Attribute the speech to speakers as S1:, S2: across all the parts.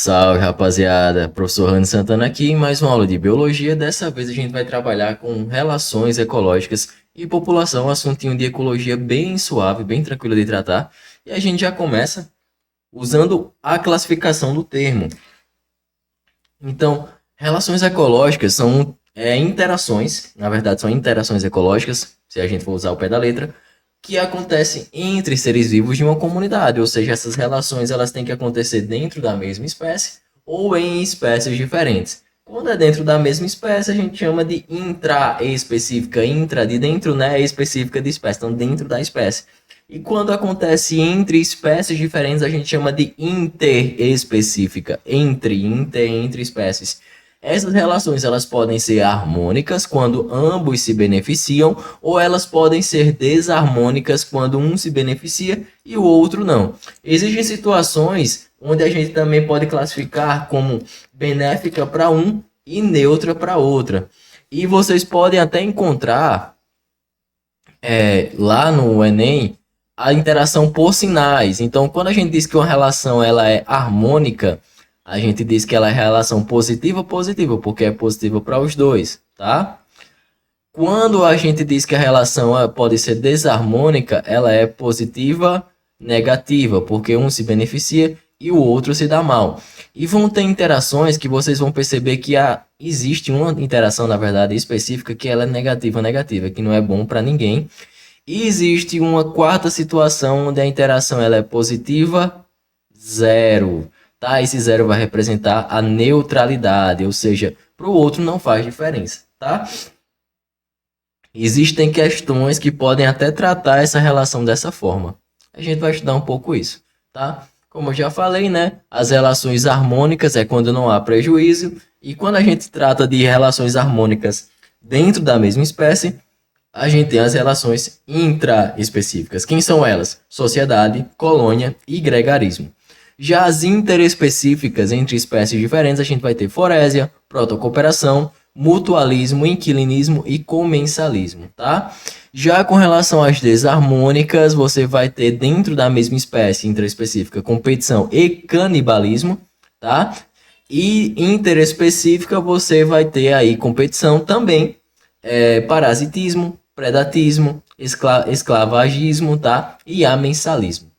S1: Salve, rapaziada. Professor Rani Santana aqui em mais uma aula de biologia. Dessa vez a gente vai trabalhar com relações ecológicas e população, um assuntinho de ecologia bem suave, bem tranquilo de tratar. E a gente já começa usando a classificação do termo. Então, relações ecológicas são interações, na verdade são interações ecológicas, se a gente for usar o pé da letra, que acontecem entre seres vivos de uma comunidade, ou seja, essas relações elas têm que acontecer dentro da mesma espécie ou em espécies diferentes. Quando é dentro da mesma espécie, a gente chama de intra-específica, intra de dentro, né, específica de espécie, então dentro da espécie. E quando acontece entre espécies diferentes, a gente chama de interespecífica, entre espécies. Essas relações elas podem ser harmônicas quando ambos se beneficiam, ou elas podem ser desarmônicas quando um se beneficia e o outro não. Existem situações onde a gente também pode classificar como benéfica para um e neutra para outra. E vocês podem até encontrar lá no Enem a interação por sinais. Então, quando a gente diz que uma relação ela é harmônica, a gente diz que ela é relação positiva, porque é positiva para os dois, tá? Quando a gente diz que a relação pode ser desarmônica, ela é positiva, negativa, porque um se beneficia e o outro se dá mal. E vão ter interações que vocês vão perceber que existe uma interação, na verdade, específica que ela é negativa, que não é bom para ninguém. E existe uma quarta situação onde a interação ela é positiva, zero. Tá? Esse zero vai representar a neutralidade, ou seja, para o outro não faz diferença. Tá? Existem questões que podem até tratar essa relação dessa forma. A gente vai estudar um pouco isso. Tá? Como eu já falei, né? As relações harmônicas é quando não há prejuízo. E quando a gente trata de relações harmônicas dentro da mesma espécie, a gente tem as relações intraespecíficas. Quem são elas? Sociedade, colônia e gregarismo. Já as interespecíficas entre espécies diferentes, a gente vai ter forésia, protocooperação, mutualismo, inquilinismo e comensalismo, tá? Já com relação às desarmônicas, você vai ter dentro da mesma espécie intraespecífica competição e canibalismo, tá? E interespecífica você vai ter aí competição também, parasitismo, predatismo, esclavagismo, tá? E amensalismo.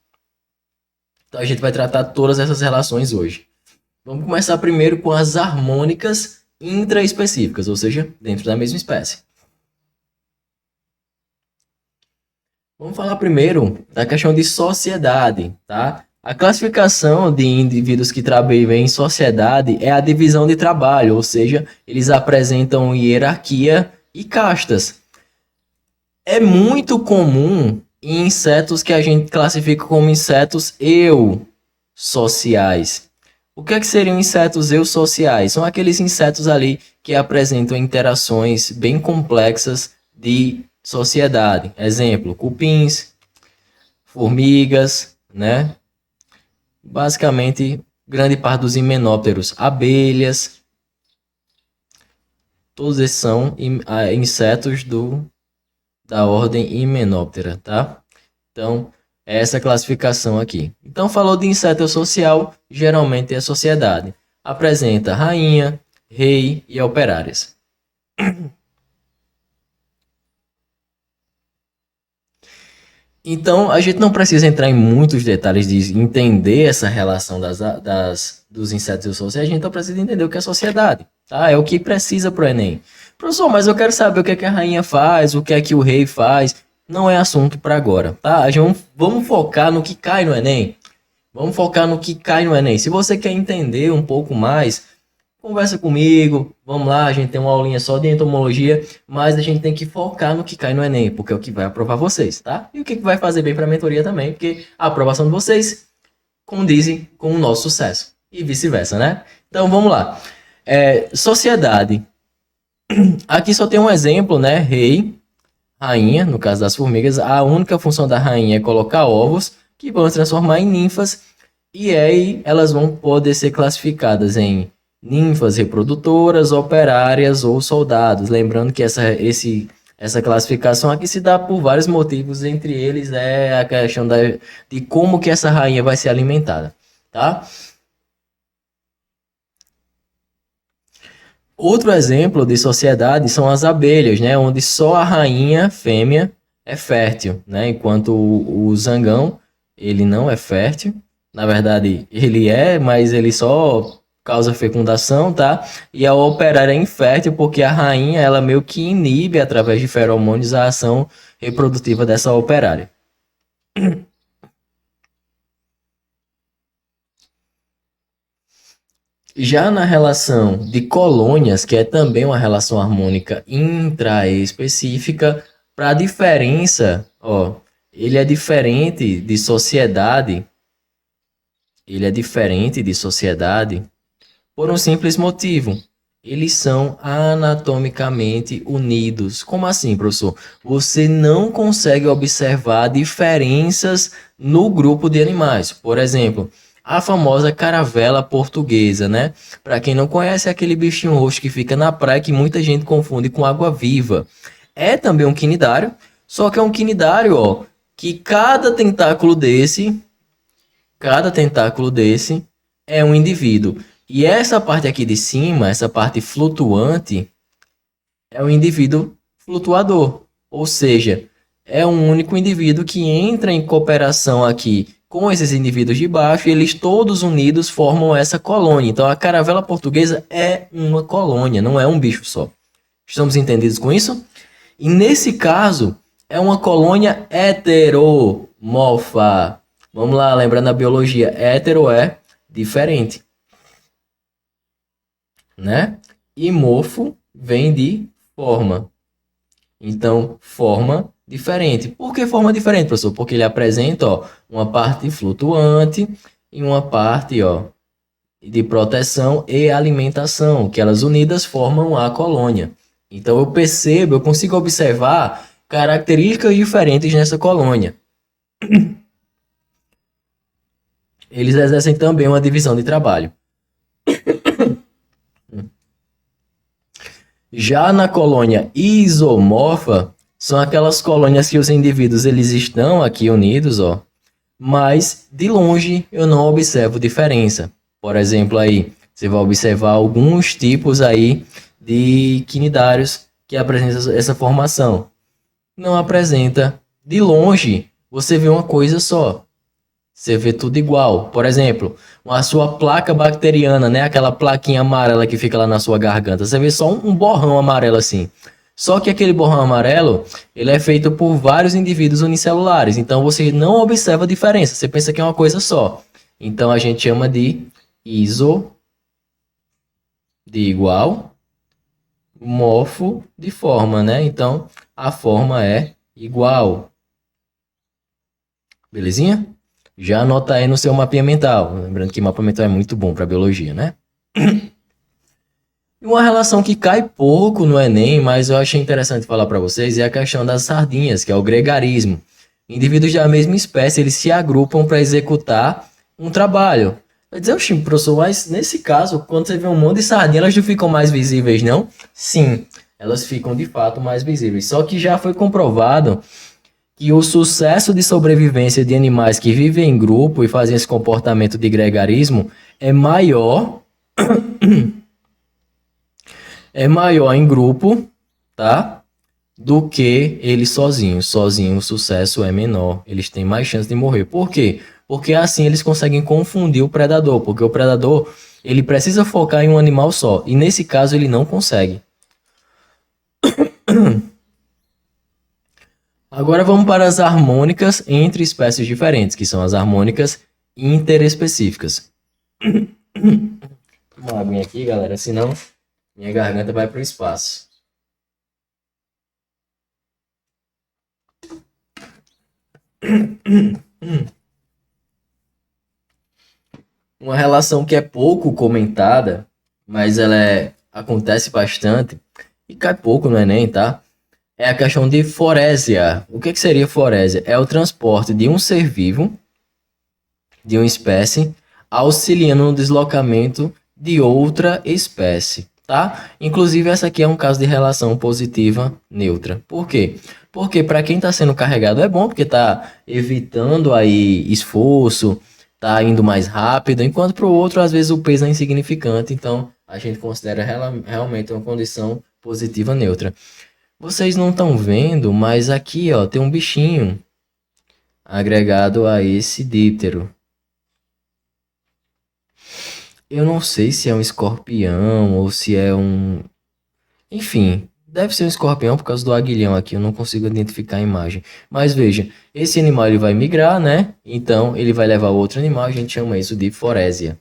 S1: Então a gente vai tratar todas essas relações hoje. Vamos começar primeiro com as harmônicas intraespecíficas, ou seja, dentro da mesma espécie. Vamos falar primeiro da questão de sociedade, tá? A classificação de indivíduos que trabalham em sociedade é a divisão de trabalho, ou seja, eles apresentam hierarquia e castas. É muito comum em insetos que a gente classifica como insetos eusociais. O que seriam insetos eusociais? São aqueles insetos ali que apresentam interações bem complexas de sociedade. Exemplo, cupins, formigas, né? Basicamente, grande parte dos himenópteros, abelhas. Todos esses são insetos da ordem Hymenoptera, tá? Então, é essa classificação aqui. Então, falou de inseto social, geralmente é a sociedade. Apresenta rainha, rei e operárias. Então, a gente não precisa entrar em muitos detalhes de entender essa relação dos insetos sociais, a gente só precisa entender o que é sociedade, tá? É o que precisa para o Enem. Professor, mas eu quero saber o que é que a rainha faz, o que é que o rei faz. Não é assunto para agora, tá? Vamos focar no que cai no Enem. Vamos focar no que cai no Enem. Se você quer entender um pouco mais, conversa comigo, vamos lá, a gente tem uma aulinha só de entomologia, mas a gente tem que focar no que cai no Enem, porque é o que vai aprovar vocês, tá? E o que vai fazer bem para a mentoria também, porque a aprovação de vocês condizem com o nosso sucesso, e vice-versa, né? Então, vamos lá. Sociedade. Aqui só tem um exemplo, né? Rei, rainha, no caso das formigas, a única função da rainha é colocar ovos, que vão se transformar em ninfas, e aí elas vão poder ser classificadas em ninfas reprodutoras, operárias ou soldados. Lembrando que essa classificação aqui se dá por vários motivos, entre eles é a questão de como que essa rainha vai ser alimentada, tá? Outro exemplo de sociedade são as abelhas, né, onde só a rainha fêmea é fértil, né, enquanto o zangão ele não é fértil. Na verdade, ele é, mas ele só causa fecundação, tá? E a operária é infértil porque a rainha ela meio que inibe através de feromônios a ação reprodutiva dessa operária. Já na relação de colônias, que é também uma relação harmônica intraespecífica, para a diferença, ó, ele é diferente de sociedade, ele é diferente de sociedade por um simples motivo. Eles são anatomicamente unidos. Como assim, professor? Você não consegue observar diferenças no grupo de animais. Por exemplo, a famosa caravela portuguesa, né? Para quem não conhece, é aquele bichinho roxo que fica na praia que muita gente confunde com água-viva. É também um quinidário, só que é um quinidário, ó, que cada tentáculo desse é um indivíduo. E essa parte aqui de cima, essa parte flutuante, é um indivíduo flutuador. Ou seja, é um único indivíduo que entra em cooperação aqui com esses indivíduos de baixo e eles todos unidos formam essa colônia. Então a caravela portuguesa é uma colônia, não é um bicho só. Estamos entendidos com isso? E nesse caso, é uma colônia heteromorfa. Vamos lá, lembrando a biologia, hétero é diferente, né? E morfo vem de forma. Então, forma diferente. Por que forma diferente, professor? Porque ele apresenta, ó, uma parte flutuante e uma parte, ó, de proteção e alimentação, que elas unidas formam a colônia. Então, eu consigo observar características diferentes nessa colônia. Eles exercem também uma divisão de trabalho. Já na colônia isomorfa, são aquelas colônias que os indivíduos eles estão aqui unidos, ó, mas de longe eu não observo diferença. Por exemplo, aí você vai observar alguns tipos aí de quinidários que apresentam essa formação. Não apresenta. De longe, você vê uma coisa só. Você vê tudo igual. Por exemplo, a sua placa bacteriana, né? Aquela plaquinha amarela que fica lá na sua garganta. Você vê só um borrão amarelo assim. Só que aquele borrão amarelo, ele é feito por vários indivíduos unicelulares. Então você não observa a diferença. Você pensa que é uma coisa só. Então a gente chama de iso, de igual, morfo, de forma, né? Então a forma é igual. Belezinha? Já anota aí no seu mapinha mental. Lembrando que mapa mental é muito bom para biologia, né? Uma relação que cai pouco no Enem, mas eu achei interessante falar para vocês, é a questão das sardinhas, que é o gregarismo. Indivíduos da mesma espécie, eles se agrupam para executar um trabalho. Vai dizer, oxi, professor, mas nesse caso, quando você vê um monte de sardinha, elas não ficam mais visíveis, não? Sim, elas ficam de fato mais visíveis. Só que já foi comprovado que o sucesso de sobrevivência de animais que vivem em grupo e fazem esse comportamento de gregarismo é maior em grupo, tá? Do que eles sozinhos. Sozinho o sucesso é menor. Eles têm mais chance de morrer. Por quê? Porque assim eles conseguem confundir o predador, porque o predador, ele precisa focar em um animal só, e nesse caso ele não consegue. Agora vamos para as harmônicas entre espécies diferentes, que são as harmônicas interespecíficas. Uma aguinha aqui, galera, senão minha garganta vai para o espaço. Uma relação que é pouco comentada, mas acontece bastante, e cai pouco no Enem, tá? É a questão de forésia. O que seria forésia? É o transporte de um ser vivo, de uma espécie, auxiliando no deslocamento de outra espécie, tá? Inclusive, essa aqui é um caso de relação positiva neutra. Por quê? Porque para quem está sendo carregado é bom, porque está evitando aí esforço, está indo mais rápido, enquanto para o outro, às vezes, o peso é insignificante, então a gente considera realmente uma condição positiva neutra. Vocês não estão vendo, mas aqui, ó, tem um bichinho agregado a esse díptero. Eu não sei se é um escorpião ou se é um... Enfim, deve ser um escorpião por causa do aguilhão aqui, eu não consigo identificar a imagem. Mas veja, esse animal ele vai migrar, né? Então ele vai levar outro animal, a gente chama isso de forésia.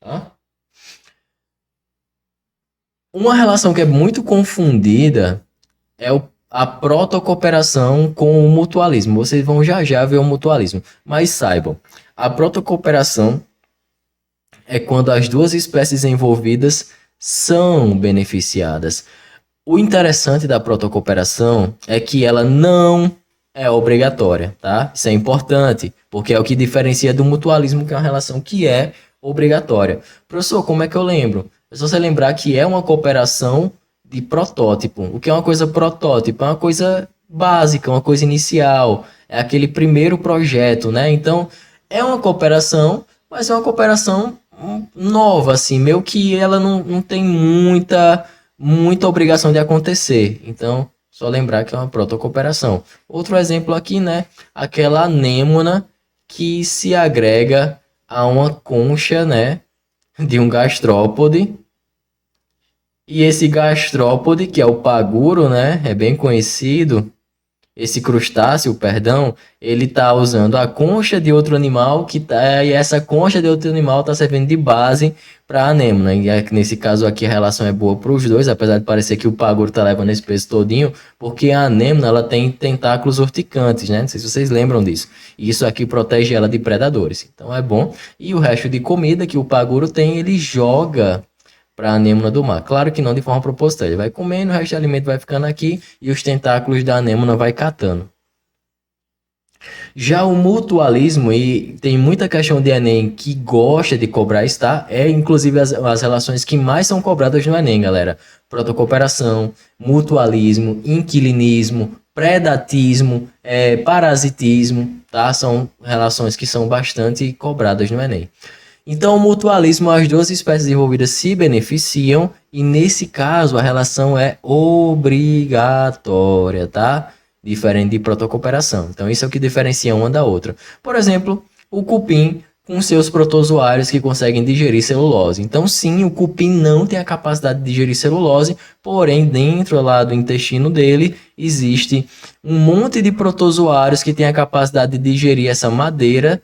S1: Tá? Uma relação que é muito confundida é a protocooperação com o mutualismo. Vocês vão já ver o mutualismo. Mas saibam, a protocooperação é quando as duas espécies envolvidas são beneficiadas. O interessante da protocooperação é que ela não é obrigatória, tá? Isso é importante, porque é o que diferencia do mutualismo, que é uma relação que é obrigatória. Professor, como é que eu lembro? É só você lembrar que é uma cooperação de protótipo. O que é uma coisa protótipo? É uma coisa básica, uma coisa inicial. É aquele primeiro projeto, né? Então, é uma cooperação, mas é uma cooperação nova, assim, meio que ela não tem muita obrigação de acontecer. Então, só lembrar que é uma protocooperação. Outro exemplo aqui, né? Aquela anêmona que se agrega a uma concha, né? De um gastrópode. E esse gastrópode, que é o paguro, né? É bem conhecido. Esse crustáceo, perdão, ele está usando a concha de outro animal e essa concha de outro animal está servindo de base para a anêmona. E nesse caso aqui a relação é boa para os dois, apesar de parecer que o paguro está levando esse peso todinho, porque a anêmona ela tem tentáculos urticantes, né? Não sei se vocês lembram disso. E isso aqui protege ela de predadores. Então é bom. E o resto de comida que o paguro tem, ele joga para a anêmona do mar. Claro que não de forma proposital. Ele vai comendo, o resto do alimento vai ficando aqui e os tentáculos da anêmona vai catando. Já o mutualismo, e tem muita questão de Enem que gosta de cobrar isso, tá? É inclusive as relações que mais são cobradas no Enem, galera. Protocooperação, mutualismo, inquilinismo, predatismo, parasitismo, tá? São relações que são bastante cobradas no Enem. Então, o mutualismo, as duas espécies envolvidas se beneficiam e, nesse caso, a relação é obrigatória, tá? Diferente de protocooperação. Então, isso é o que diferencia uma da outra. Por exemplo, o cupim com seus protozoários que conseguem digerir celulose. Então, sim, o cupim não tem a capacidade de digerir celulose, porém, dentro lá do intestino dele, existe um monte de protozoários que têm a capacidade de digerir essa madeira,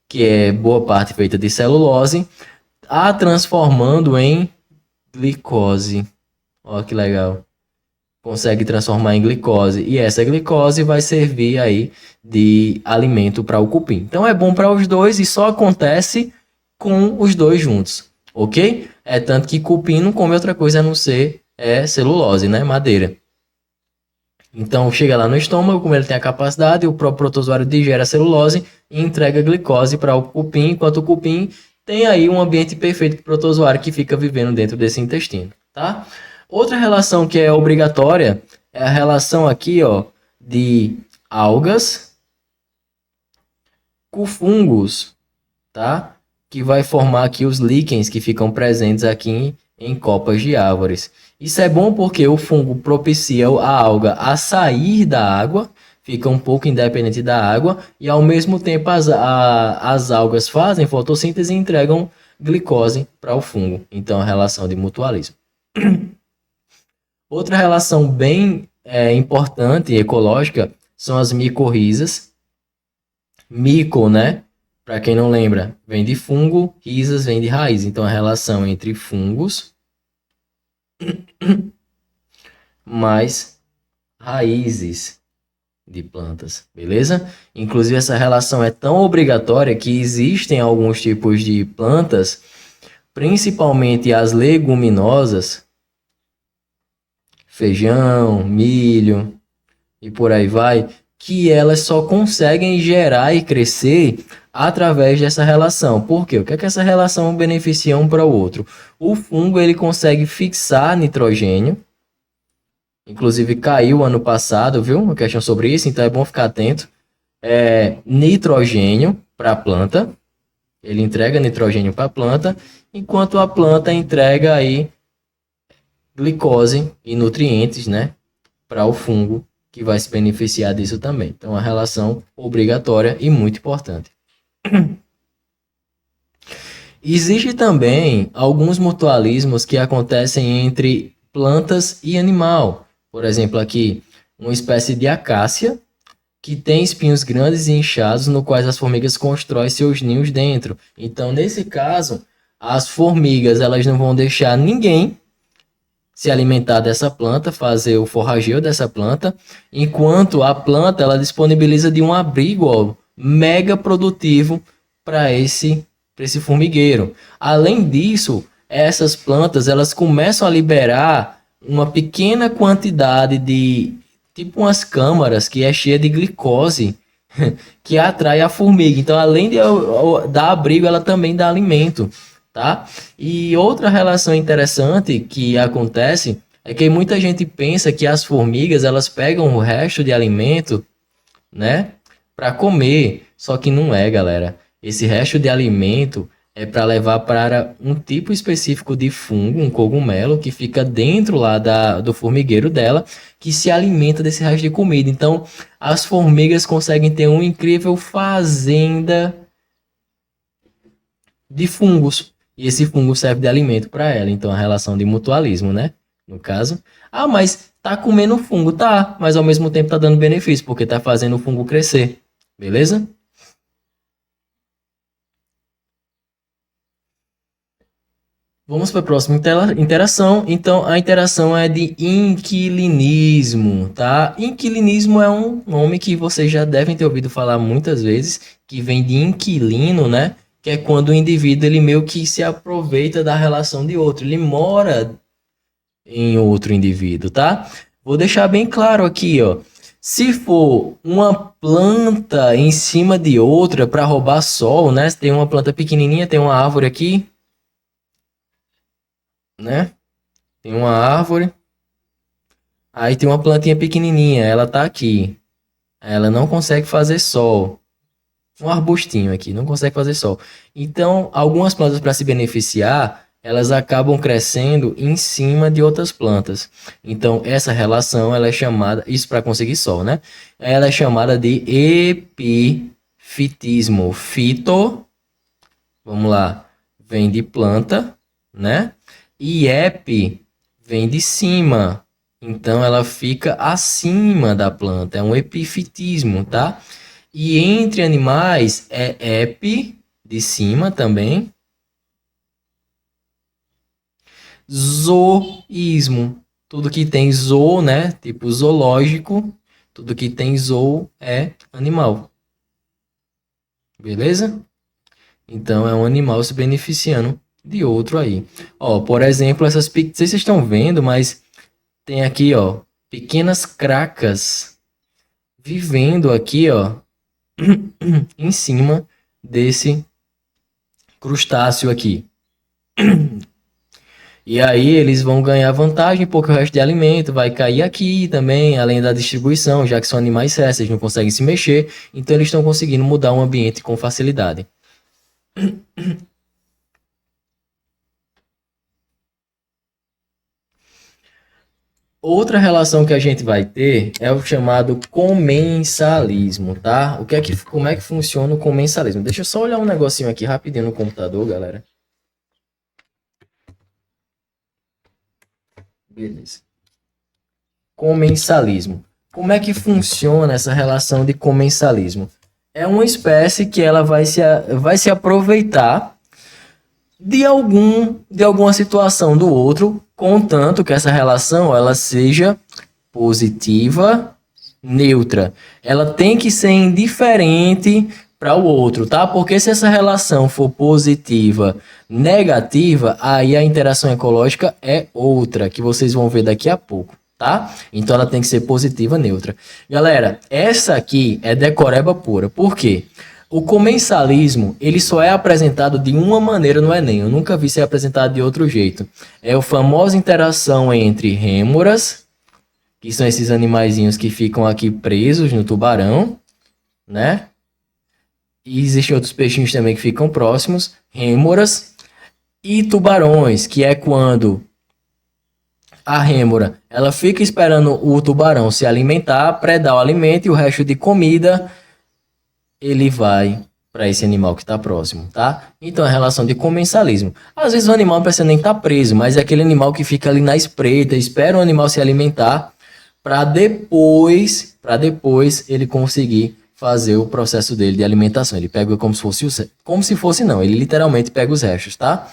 S1: que é boa parte feita de celulose, a transformando em glicose. Olha que legal. Consegue transformar em glicose. E essa glicose vai servir aí de alimento para o cupim. Então é bom para os dois e só acontece com os dois juntos. Ok? É tanto que cupim não come outra coisa a não ser celulose, né? Madeira. Então chega lá no estômago, como ele tem a capacidade, o próprio protozoário digere a celulose e entrega a glicose para o cupim, enquanto o cupim tem aí um ambiente perfeito para o protozoário que fica vivendo dentro desse intestino, tá? Outra relação que é obrigatória é a relação aqui, ó, de algas com fungos, tá? Que vai formar aqui os líquens que ficam presentes aqui em copas de árvores. Isso é bom porque o fungo propicia a alga a sair da água, fica um pouco independente da água, e ao mesmo tempo as algas fazem fotossíntese e entregam glicose para o fungo. Então, a relação de mutualismo. Outra relação bem importante e ecológica são as micorrizas. Mico, né? Para quem não lembra, vem de fungo, risas vem de raiz. Então, a relação entre fungos mais raízes de plantas, beleza? Inclusive, essa relação é tão obrigatória que existem alguns tipos de plantas, principalmente as leguminosas, feijão, milho e por aí vai, que elas só conseguem gerar e crescer através dessa relação. Por quê? O que é que essa relação beneficia um para o outro? O fungo ele consegue fixar nitrogênio. Inclusive caiu ano passado, viu? Uma questão sobre isso, então é bom ficar atento. Nitrogênio para a planta. Ele entrega nitrogênio para a planta, enquanto a planta entrega aí glicose e nutrientes, né, para o fungo, que vai se beneficiar disso também. Então, a relação obrigatória e muito importante. Existe também alguns mutualismos que acontecem entre plantas e animal. Por exemplo, aqui, uma espécie de acácia que tem espinhos grandes e inchados, no quais as formigas constroem seus ninhos dentro. Então, nesse caso, as formigas elas não vão deixar ninguém se alimentar dessa planta, fazer o forrageio dessa planta, enquanto a planta ela disponibiliza de um abrigo, ó, mega produtivo para esse formigueiro. Além disso, essas plantas elas começam a liberar uma pequena quantidade de tipo umas câmaras que é cheia de glicose que atrai a formiga. Então, além de dar abrigo, ela também dá alimento, tá? E outra relação interessante que acontece é que muita gente pensa que as formigas elas pegam o resto de alimento, né, para comer, só que não é, galera. Esse resto de alimento é para levar para um tipo específico de fungo, um cogumelo, que fica dentro lá do formigueiro dela, que se alimenta desse resto de comida. Então, as formigas conseguem ter uma incrível fazenda de fungos. E esse fungo serve de alimento para ela. Então, a relação de mutualismo, né? No caso. Ah, mas tá comendo fungo. Tá, mas ao mesmo tempo tá dando benefício, porque tá fazendo o fungo crescer. Beleza? Vamos para a próxima interação. Então, a interação é de inquilinismo, tá? Inquilinismo é um nome que vocês já devem ter ouvido falar muitas vezes, que vem de inquilino, né? Que é quando o indivíduo ele meio que se aproveita da relação de outro, ele mora em outro indivíduo, tá? Vou deixar bem claro aqui, ó. Se for uma planta em cima de outra para roubar sol, né? Tem uma planta pequenininha, tem uma árvore aqui, né? Tem uma árvore, aí tem uma plantinha pequenininha, ela tá aqui. Ela não consegue fazer sol. Um arbustinho aqui, não consegue fazer sol. Então, algumas plantas para se beneficiar, elas acabam crescendo em cima de outras plantas. Então, essa relação, ela é chamada, isso para conseguir sol, né? Ela é chamada de epifitismo. Fito, vamos lá, vem de planta, né? E epi vem de cima. Então ela fica acima da planta. É um epifitismo, tá? E entre animais é epi de cima também. Zooísmo. Tudo que tem zoo, né? Tipo zoológico. Tudo que tem zoo é animal. Beleza? Então é um animal se beneficiando de outro aí. Ó, por exemplo, essas não sei se vocês estão vendo, mas tem aqui, ó, pequenas cracas vivendo aqui, ó, em cima desse crustáceo aqui. E aí eles vão ganhar vantagem porque o resto de alimento vai cair aqui também, além da distribuição, já que são animais sésseis, não conseguem se mexer, então eles estão conseguindo mudar o ambiente com facilidade. Outra relação que a gente vai ter é o chamado comensalismo, tá? Como é que funciona o comensalismo? Deixa eu só olhar um negocinho aqui rapidinho no computador, galera. Beleza. Comensalismo. Como é que funciona essa relação de comensalismo? É uma espécie que ela vai se aproveitar de alguma situação do outro, contanto que essa relação ela seja positiva, neutra. Ela tem que ser indiferente para o outro, tá? Porque se essa relação for positiva, negativa, aí a interação ecológica é outra, que vocês vão ver daqui a pouco, tá? Então ela tem que ser positiva, neutra. Galera, essa aqui é decoreba pura. Por quê? O comensalismo, ele só é apresentado de uma maneira no Enem. Eu nunca vi ser apresentado de outro jeito. É a famosa interação entre rêmoras, que são esses animaizinhos que ficam aqui presos no tubarão, né? E existem outros peixinhos também que ficam próximos, rêmoras e tubarões, que é quando a rêmora, ela fica esperando o tubarão se alimentar, predar o alimento e o resto de comida ele vai para esse animal que está próximo, tá? Então é a relação de comensalismo. Às vezes o animal não precisa nem estar preso, mas é aquele animal que fica ali na espreita, espera o animal se alimentar para depois ele conseguir fazer o processo dele de alimentação. Ele pega como se fosse como se fosse não, ele literalmente pega os restos, tá?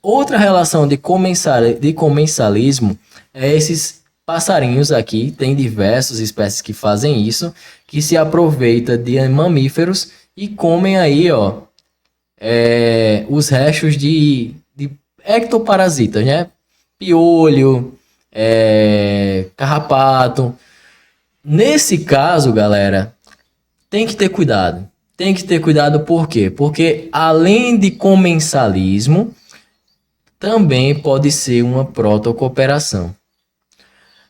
S1: Outra relação de comensalismo é esses passarinhos aqui, tem diversas espécies que fazem isso, que se aproveita de mamíferos e comem aí, ó, os restos de ectoparasitas, né? Piolho, carrapato. Nesse caso, galera, tem que ter cuidado. Tem que ter cuidado por quê? Porque além de comensalismo, também pode ser uma protocooperação.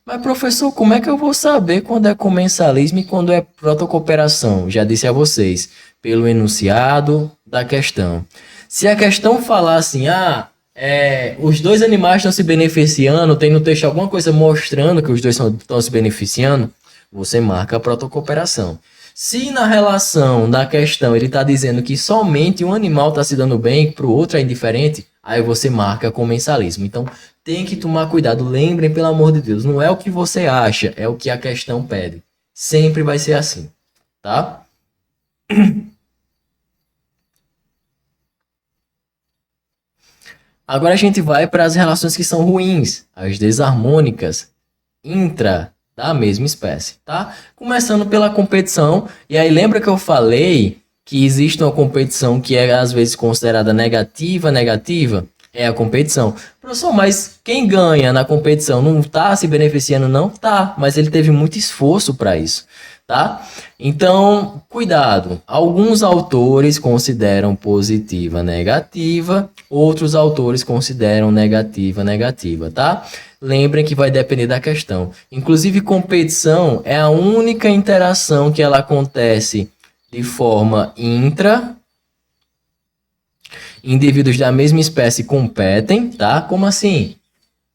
S1: Mas, professor, como é que eu vou saber quando é comensalismo e quando é protocooperação? Já disse a vocês, pelo enunciado da questão. Se a questão falar assim, os dois animais estão se beneficiando, tem no texto alguma coisa mostrando que os dois estão se beneficiando, você marca a protocooperação. Se na relação da questão ele está dizendo que somente um animal está se dando bem e para o outro é indiferente, aí você marca comensalismo. Então, tem que tomar cuidado. Lembrem, pelo amor de Deus, não é o que você acha, é o que a questão pede. Sempre vai ser assim, tá? Agora a gente vai para as relações que são ruins, as desarmônicas, intra da mesma espécie, tá? Começando pela competição, e aí lembra que eu falei que existe uma competição que é às vezes considerada negativa? É a competição. Professor, mas quem ganha na competição não está se beneficiando, não? Tá, mas ele teve muito esforço para isso, tá? Então, cuidado. Alguns autores consideram positiva negativa, outros autores consideram negativa, tá? Lembrem que vai depender da questão. Inclusive, competição é a única interação que ela acontece de forma intra. Indivíduos da mesma espécie competem, tá? Como assim?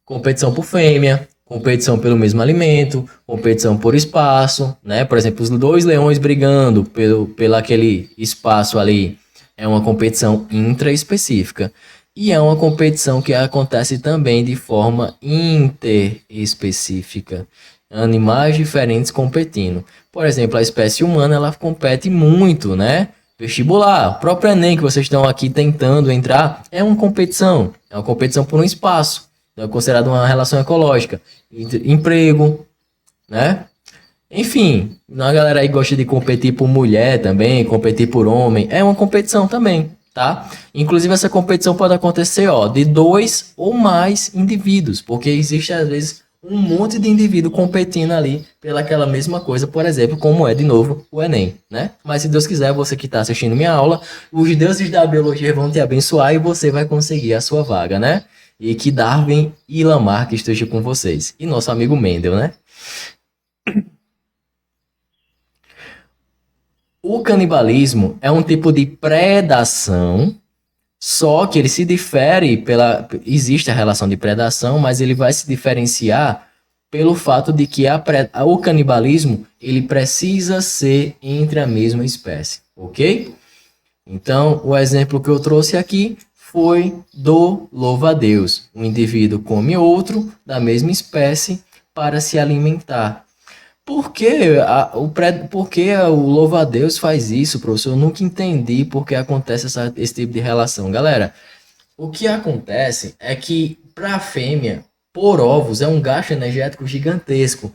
S1: Competição por fêmea, competição pelo mesmo alimento, competição por espaço, né? Por exemplo, os dois leões brigando pelo aquele espaço ali é uma competição intraespecífica. E é uma competição que acontece também de forma interespecífica. Animais diferentes competindo. Por exemplo, a espécie humana ela compete muito, né? Vestibular, o próprio Enem que vocês estão aqui tentando entrar, é uma competição por um espaço. É considerado uma relação ecológica. Emprego, né? Enfim, a galera aí gosta de competir por mulher também, competir por homem. É uma competição também, tá? Inclusive, essa competição pode acontecer, ó, de dois ou mais indivíduos, porque existe, às vezes, um monte de indivíduo competindo ali pelaquela mesma coisa, por exemplo, como é, de novo, o Enem, né? Mas se Deus quiser, você que está assistindo minha aula, os deuses da biologia vão te abençoar e você vai conseguir a sua vaga, né? E que Darwin e Lamarck estejam com vocês. E nosso amigo Mendel, né? O canibalismo é um tipo de predação, só que ele se difere pela. Existe a relação de predação, mas ele vai se diferenciar pelo fato de que o canibalismo ele precisa ser entre a mesma espécie, ok? Então, o exemplo que eu trouxe aqui foi do louva-a-Deus. Um indivíduo come outro da mesma espécie para se alimentar. Por que o louva-a-Deus faz isso, professor? Eu nunca entendi por que acontece esse tipo de relação. Galera, o que acontece é que para a fêmea, por ovos, é um gasto energético gigantesco.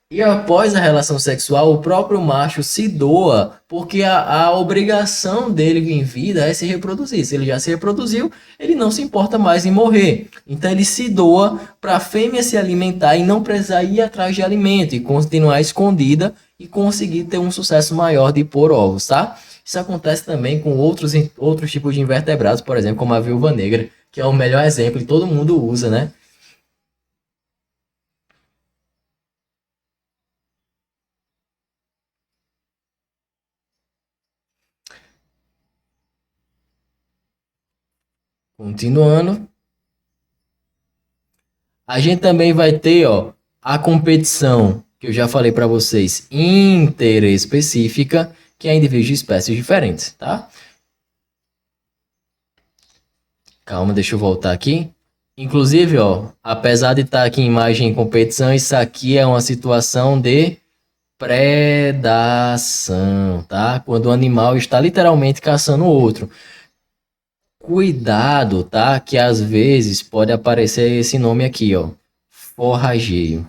S1: E após a relação sexual, o próprio macho se doa, porque a obrigação dele em vida é se reproduzir. Se ele já se reproduziu, ele não se importa mais em morrer. Então ele se doa para a fêmea se alimentar e não precisar ir atrás de alimento e continuar escondida e conseguir ter um sucesso maior de pôr ovos, tá? Isso acontece também com outros tipos de invertebrados, por exemplo, como a viúva negra, que é o melhor exemplo e todo mundo usa, né? Continuando, a gente também vai ter, ó, a competição, que eu já falei para vocês, interespecífica, que é indivíduos de espécies diferentes, tá? Calma, deixa eu voltar aqui. Inclusive, ó, apesar de estar aqui em imagem em competição, isso aqui é uma situação de predação, tá? Quando o animal está literalmente caçando o outro. Cuidado, tá? Que às vezes pode aparecer esse nome aqui, ó, forrageio.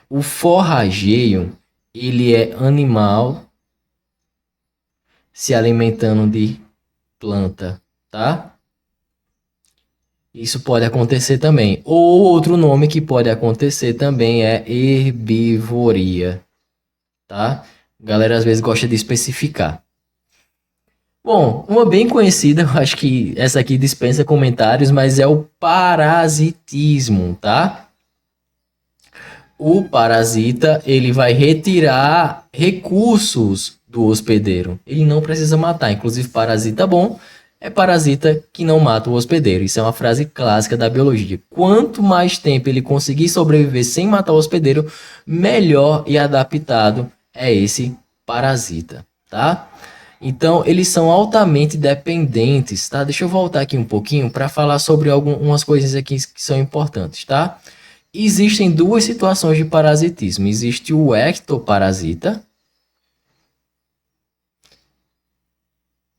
S1: O forrageio, ele é animal se alimentando de planta, tá? Isso pode acontecer também. Ou outro nome que pode acontecer também é herbivoria, tá? A galera às vezes gosta de especificar. Bom, uma bem conhecida, eu acho que essa aqui dispensa comentários, mas é o parasitismo, tá? O parasita, ele vai retirar recursos do hospedeiro. Ele não precisa matar. Inclusive, parasita bom é parasita que não mata o hospedeiro. Isso é uma frase clássica da biologia. Quanto mais tempo ele conseguir sobreviver sem matar o hospedeiro, melhor e adaptado é esse parasita, tá? Então, eles são altamente dependentes, tá? Deixa eu voltar aqui um pouquinho para falar sobre algumas coisas aqui que são importantes, tá? Existem duas situações de parasitismo. Existe o ectoparasita.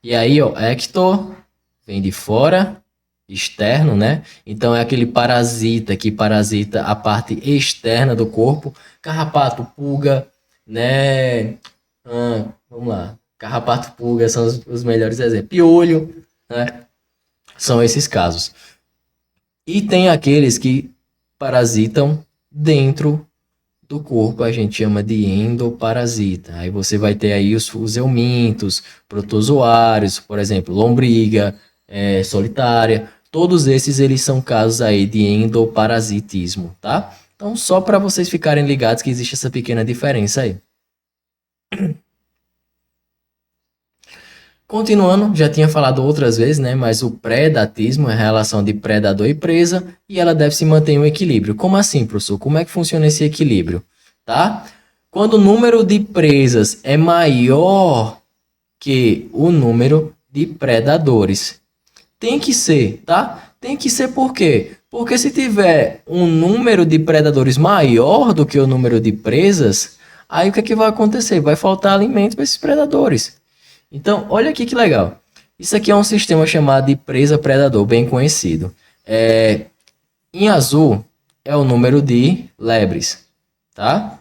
S1: E aí, ó, ecto vem de fora, externo, né? Então é aquele parasita que parasita a parte externa do corpo. Carrapato, pulga, né? Vamos lá. Carrapato, pulga são os melhores exemplos. Piolho, né? São esses casos. E tem aqueles que parasitam dentro do corpo, a gente chama de endoparasita. Aí você vai ter aí os eumintos, protozoários, por exemplo, lombriga, solitária. Todos esses eles são casos aí de endoparasitismo, tá? Então só para vocês ficarem ligados que existe essa pequena diferença aí. Continuando, já tinha falado outras vezes, né? Mas o predatismo é a relação de predador e presa e ela deve se manter em um equilíbrio. Como assim, professor? Como é que funciona esse equilíbrio? Tá? Quando o número de presas é maior que o número de predadores. Tem que ser, tá? Tem que ser por quê? Porque se tiver um número de predadores maior do que o número de presas, aí o que é que vai acontecer? Vai faltar alimento para esses predadores. Então, olha aqui que legal. Isso aqui é um sistema chamado de presa-predador, bem conhecido. Em azul é o número de lebres, tá?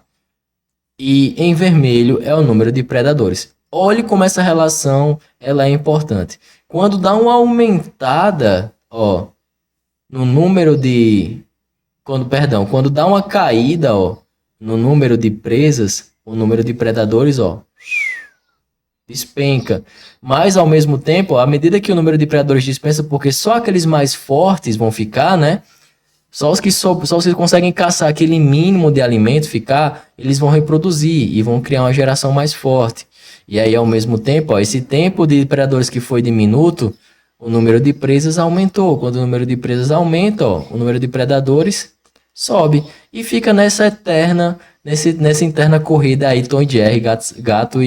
S1: E em vermelho é o número de predadores. Olhe como essa relação ela é importante. Quando dá uma aumentada, ó, no número de quando dá uma caída, ó, no número de presas, o número de predadores, ó, despenca. Mas ao mesmo tempo, à medida que o número de predadores despenca, porque só aqueles mais fortes vão ficar, né? Só os que conseguem caçar aquele mínimo de alimento ficar, eles vão reproduzir e vão criar uma geração mais forte. E aí, ao mesmo tempo, ó, esse tempo de predadores que foi diminuto, o número de presas aumentou. Quando o número de presas aumenta, ó, o número de predadores sobe. E fica nessa interna corrida aí, Tom e Jerry, gato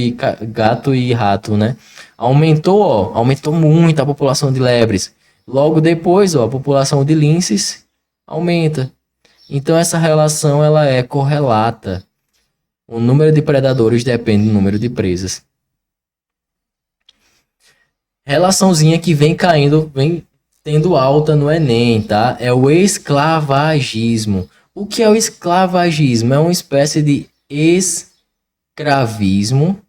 S1: e rato, né? Aumentou, ó, aumentou muito a população de lebres. Logo depois, ó, a população de linces aumenta. Então essa relação ela é correlata. O número de predadores depende do número de presas. Relaçãozinha que vem caindo, vem tendo alta no Enem, tá? É o esclavagismo. O que é o esclavagismo? É uma espécie de escravismo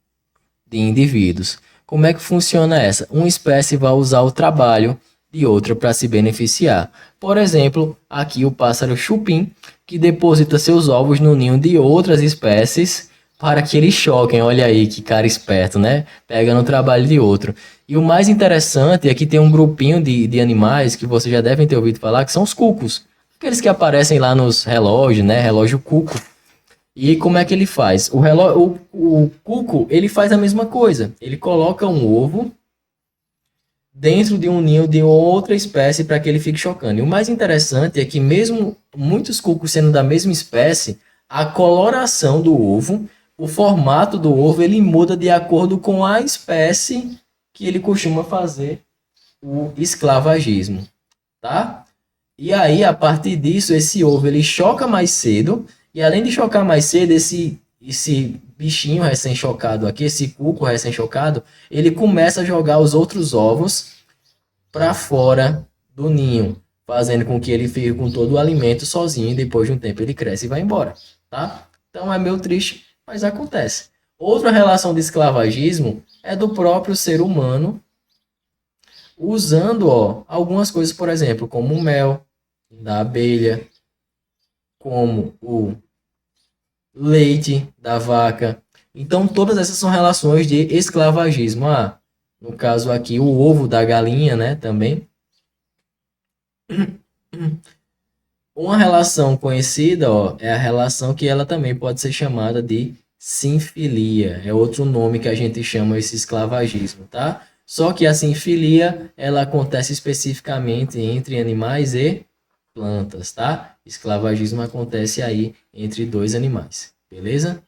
S1: de indivíduos. Como é que funciona essa? Uma espécie vai usar o trabalho de outra para se beneficiar. Por exemplo, aqui o pássaro chupim, que deposita seus ovos no ninho de outras espécies para que eles choquem. Olha aí que cara esperto, né? Pega no trabalho de outro. E o mais interessante é que tem um grupinho de animais que vocês já devem ter ouvido falar, que são os cucos. Aqueles que aparecem lá nos relógios, né? Relógio cuco. E como é que ele faz? O cuco, ele faz a mesma coisa. Ele coloca um ovo dentro de um ninho de outra espécie para que ele fique chocando. E o mais interessante é que mesmo muitos cucos sendo da mesma espécie, a coloração do ovo, o formato do ovo, ele muda de acordo com a espécie que ele costuma fazer o esclavagismo, tá? E aí, a partir disso, esse ovo ele choca mais cedo, e além de chocar mais cedo, esse bichinho recém-chocado aqui, esse cuco recém-chocado, ele começa a jogar os outros ovos para fora do ninho, fazendo com que ele fique com todo o alimento sozinho, e depois de um tempo ele cresce e vai embora, tá? Então é meio triste, mas acontece. Outra relação de esclavagismo é do próprio ser humano, usando algumas coisas, por exemplo, como o mel da abelha, como o leite da vaca. Então, todas essas são relações de esclavagismo. No caso aqui, o ovo da galinha, né, também. Uma relação conhecida, é a relação que ela também pode ser chamada de sinfilia. É outro nome que a gente chama esse esclavagismo, tá? Só que a sinfilia, ela acontece especificamente entre animais e plantas, tá? Esclavagismo acontece aí entre dois animais, beleza?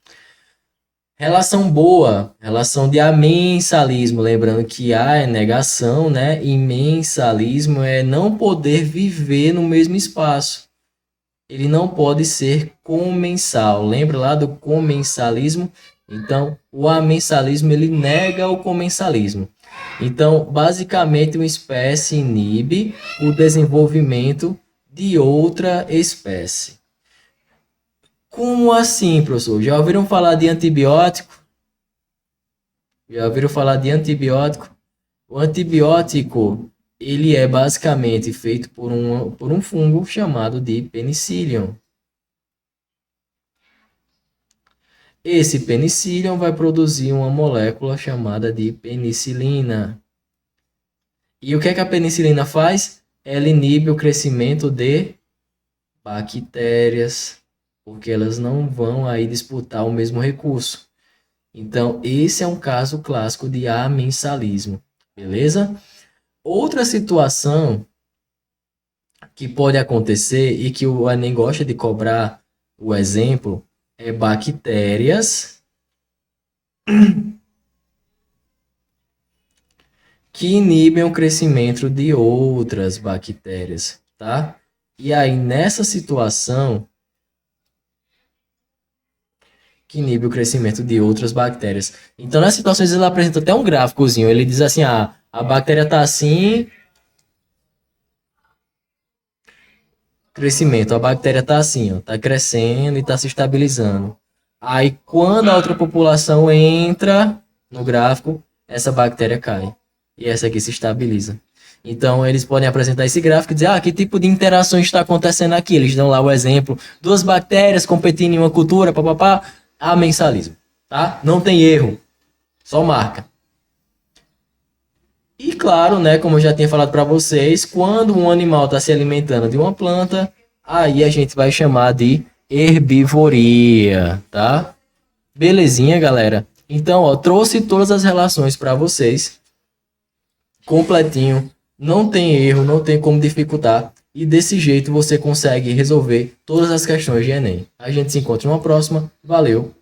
S1: Relação boa, relação de amensalismo, lembrando que A é negação, né? E mensalismo é não poder viver no mesmo espaço. Ele não pode ser comensal. Lembra lá do comensalismo? Então, o amensalismo ele nega o comensalismo. Então, basicamente, uma espécie inibe o desenvolvimento de outra espécie. Como assim, professor? Já ouviram falar de antibiótico? Já ouviram falar de antibiótico? O antibiótico, ele é basicamente feito por um fungo chamado de Penicillium. Esse Penicillium vai produzir uma molécula chamada de penicilina. E o que é que a penicilina faz? Ela inibe o crescimento de bactérias, porque elas não vão aí disputar o mesmo recurso. Então, esse é um caso clássico de amensalismo, beleza? Outra situação que pode acontecer e que o Enem gosta de cobrar o exemplo é bactérias que inibem o crescimento de outras bactérias, tá? E aí, nessa situação, que inibe o crescimento de outras bactérias. Então, nas situações, ele apresenta até um gráficozinho. Ele diz assim, a bactéria está assim, crescimento. A bactéria está assim, está crescendo e está se estabilizando. Aí, quando a outra população entra no gráfico, essa bactéria cai. E essa aqui se estabiliza. Então, eles podem apresentar esse gráfico e dizer, que tipo de interações está acontecendo aqui? Eles dão lá o exemplo, duas bactérias competindo em uma cultura, papapá, amensalismo, tá? Não tem erro, só marca. E claro, né, como eu já tinha falado para vocês, quando um animal está se alimentando de uma planta, aí a gente vai chamar de herbivoria, tá? Belezinha, galera? Então, trouxe todas as relações para vocês, completinho, não tem erro, não tem como dificultar, e desse jeito você consegue resolver todas as questões de Enem. A gente se encontra numa próxima, valeu!